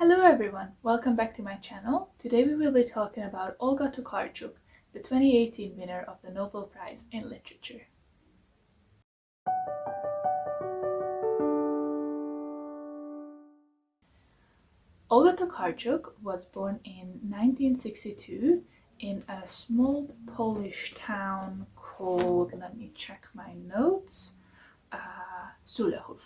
Hello everyone, welcome back to my channel. Today we will be talking about Olga Tokarczuk, the 2018 winner of the Nobel Prize in Literature. Olga Tokarczuk was born in 1962 in a small Polish town called, let me check my notes, Sulechów.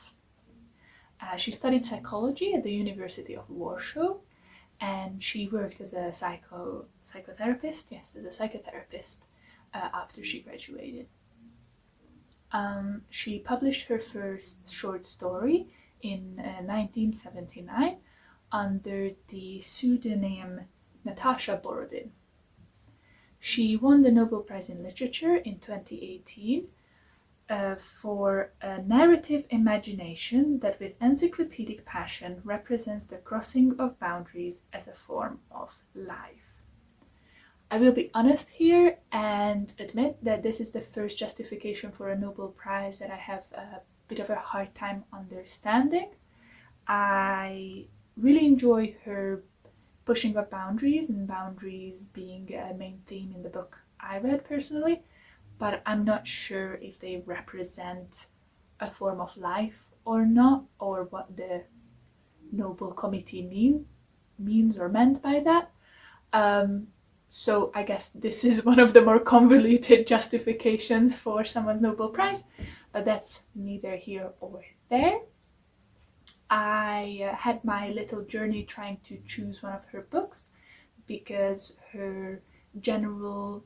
She studied psychology at the University of Warsaw, and she worked as a psychotherapist after she graduated. She published her first short story in 1979 under the pseudonym Natasha Borodin. She won the Nobel Prize in Literature in 2018 for a narrative imagination that with encyclopedic passion represents the crossing of boundaries as a form of life. I will be honest here and admit that this is the first justification for a Nobel Prize that I have a bit of a hard time understanding. I really enjoy her pushing up boundaries, and boundaries being a main theme in the book I read personally, but I'm not sure if they represent a form of life or not, or what the Nobel Committee means or meant by that. So I guess this is one of the more convoluted justifications for someone's Nobel Prize, but that's neither here or there. I had my little journey trying to choose one of her books because her general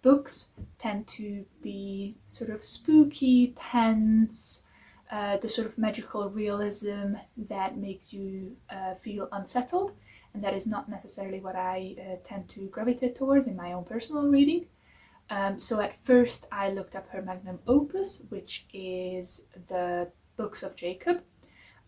books tend to be sort of spooky, tense, the sort of magical realism that makes you feel unsettled, and that is not necessarily what I tend to gravitate towards in my own personal reading. So at first I looked up her magnum opus, which is the Books of Jacob.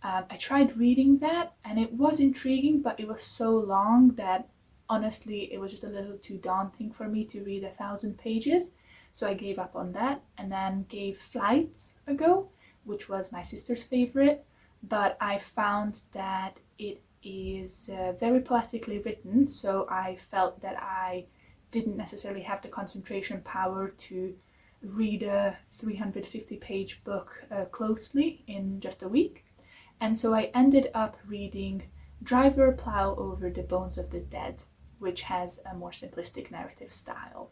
I tried reading that and it was intriguing, but it was so long that honestly it was just a little too daunting for me to read 1,000 pages. So I gave up on that and then gave Flights a go, which was my sister's favorite, but I found that it is very poetically written, so I felt that I didn't necessarily have the concentration power to read a 350-page book closely in just a week. And so I ended up reading Driver Plow Over the Bones of the Dead, which has a more simplistic narrative style.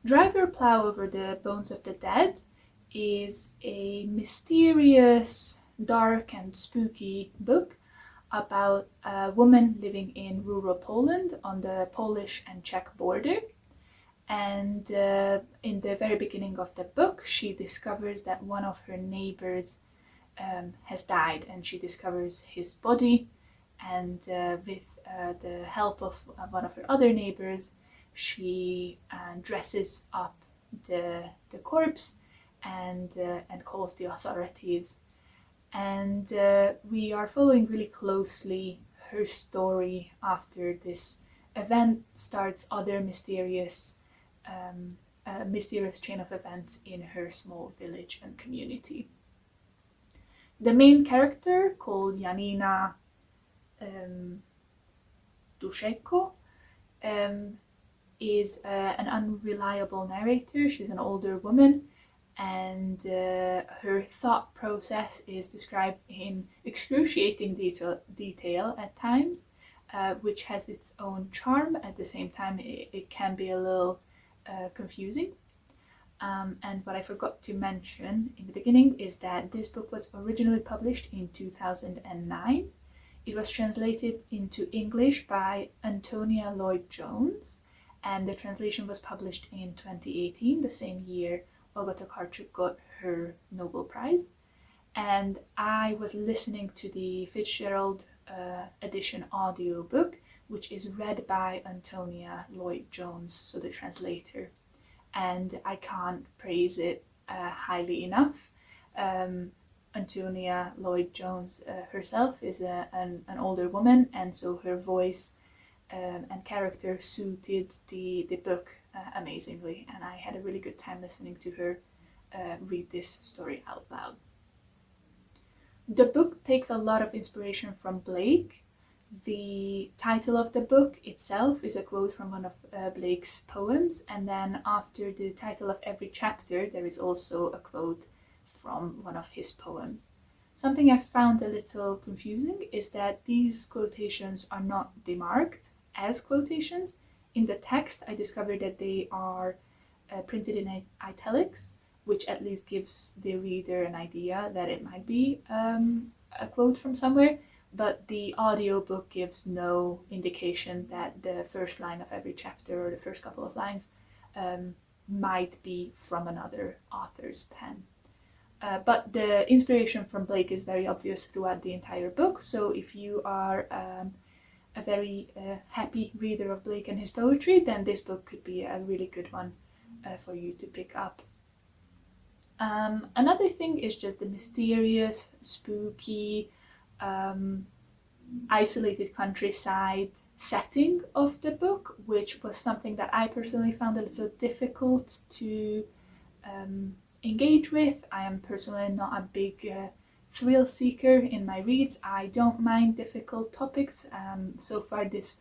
Driver Plow Over the Bones of the Dead is a mysterious, dark and spooky book about a woman living in rural Poland on the Polish and Czech border. And in the very beginning of the book, she discovers that one of her neighbors has died, and she discovers his body, and with the help of one of her other neighbors, she dresses up the corpse and calls the authorities. And we are following really closely her story after this event starts other mysterious chain of events in her small village and community. The main character, called Janina Duszeko, is an unreliable narrator. She's an older woman, and her thought process is described in excruciating detail at times, which has its own charm. At the same time, it can be a little confusing. And what I forgot to mention in the beginning is that this book was originally published in 2009. It was translated into English by Antonia Lloyd-Jones, and the translation was published in 2018, the same year Olga Tokarczuk got her Nobel Prize. And I was listening to the Fitzgerald edition audiobook, which is read by Antonia Lloyd-Jones, so the translator. And I can't praise it highly enough. Antonia Lloyd-Jones herself is an older woman, and so her voice and character suited the book amazingly, and I had a really good time listening to her read this story out loud. The book takes a lot of inspiration from Blake. The title of the book itself is a quote from one of Blake's poems, and then after the title of every chapter, there is also a quote from one of his poems. Something I found a little confusing is that these quotations are not demarked as quotations. In the text, I discovered that they are printed in italics, which at least gives the reader an idea that it might be a quote from somewhere. But the audiobook gives no indication that the first line of every chapter or the first couple of lines might be from another author's pen. But the inspiration from Blake is very obvious throughout the entire book, so if you are a very happy reader of Blake and his poetry, then this book could be a really good one for you to pick up. Another thing is just the mysterious, spooky, isolated countryside setting of the book, which was something that I personally found a little difficult to engage with. I am personally not a big thrill seeker in my reads. I don't mind difficult topics. So far this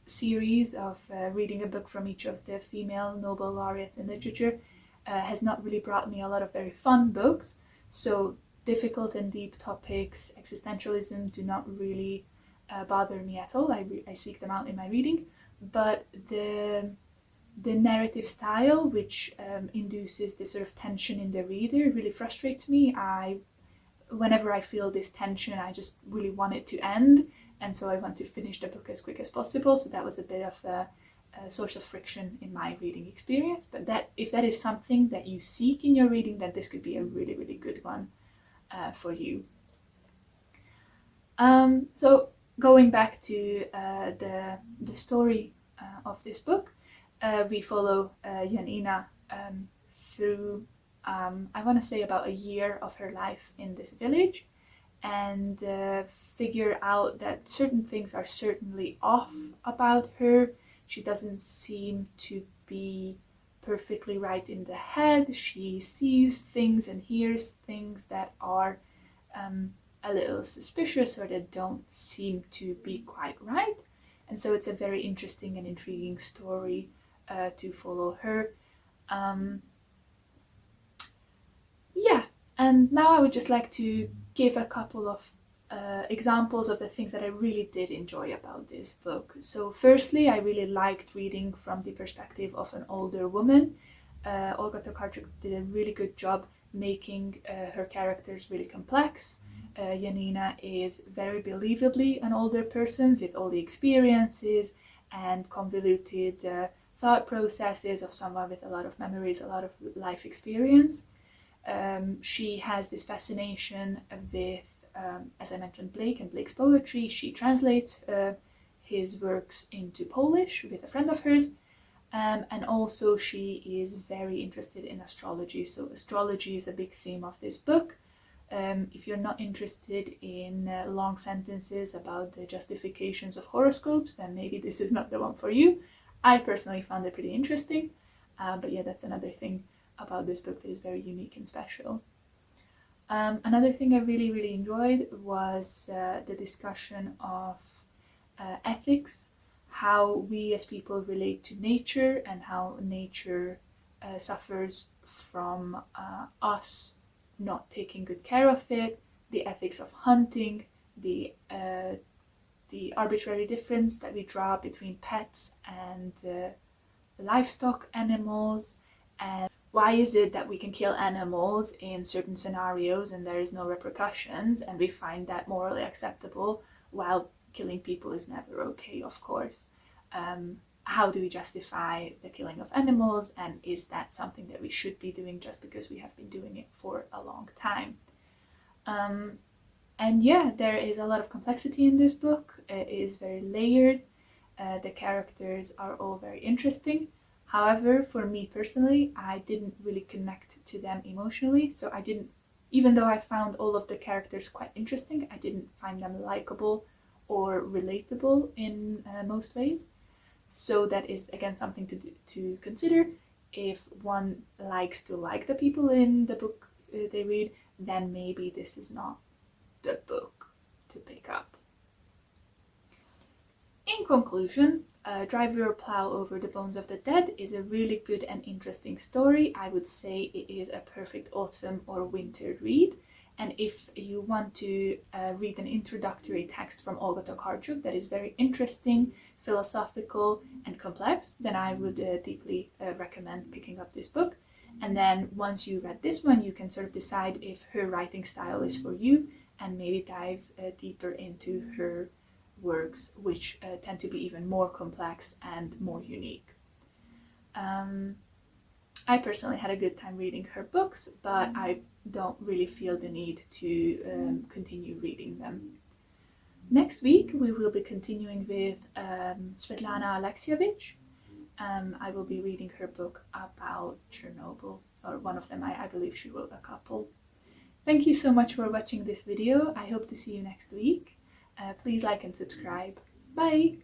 series of reading a book from each of the female Nobel laureates in literature has not really brought me a lot of very fun books. So difficult and deep topics, existentialism, do not really bother me at all. I seek them out in my reading, but the narrative style, which induces this sort of tension in the reader, really frustrates me. Whenever I feel this tension, I just really want it to end, and so I want to finish the book as quick as possible. So that was a bit of a source of friction in my reading experience. But if that is something that you seek in your reading, then this could be a really, really good one for you. So going back to the story of this book, we follow Janina through, I want to say, about a year of her life in this village, and figure out that certain things are certainly off about her. She doesn't seem to be perfectly right in the head. She sees things and hears things that are a little suspicious or that don't seem to be quite right. And so it's a very interesting and intriguing story to follow her. Yeah, and now I would just like to give a couple of examples of the things that I really did enjoy about this book. So firstly, I really liked reading from the perspective of an older woman. Olga Tokarczuk did a really good job making her characters really complex. Janina is very believably an older person with all the experiences and convoluted thought processes of someone with a lot of memories, a lot of life experience. She has this fascination with, as I mentioned, Blake and Blake's poetry. She translates his works into Polish with a friend of hers. And also she is very interested in astrology. So astrology is a big theme of this book. If you're not interested in long sentences about the justifications of horoscopes, then maybe this is not the one for you. I personally found it pretty interesting, but yeah, that's another thing about this book that is very unique and special. Another thing I really, really enjoyed was the discussion of ethics, how we as people relate to nature and how nature suffers from us not taking good care of it, the ethics of hunting, the arbitrary difference that we draw between pets and livestock animals, and why is it that we can kill animals in certain scenarios and there is no repercussions and we find that morally acceptable, while killing people is never okay, of course. How do we justify the killing of animals, and is that something that we should be doing just because we have been doing it for a long time? And yeah, there is a lot of complexity in this book. It is very layered. The characters are all very interesting. However, for me personally, I didn't really connect to them emotionally. So I didn't, even though I found all of the characters quite interesting, I didn't find them likable or relatable in most ways. So that is again something to consider. If one likes to like the people in the book they read, then maybe this is not the book to pick up. In conclusion, Drive Your Plow Over the Bones of the Dead is a really good and interesting story. I would say it is a perfect autumn or winter read. And if you want to read an introductory text from Olga Tokarczuk that is very interesting, philosophical, and complex, then I would deeply recommend picking up this book. And then once you read this one, you can sort of decide if her writing style is for you and maybe dive deeper into her works, which tend to be even more complex and more unique. I personally had a good time reading her books, but I don't really feel the need to continue reading them. Next week we will be continuing with Svetlana Alexievich. I will be reading her book about Chernobyl, or one of them. I believe she wrote a couple. Thank you so much for watching this video. I hope to see you next week. Please like and subscribe. Bye!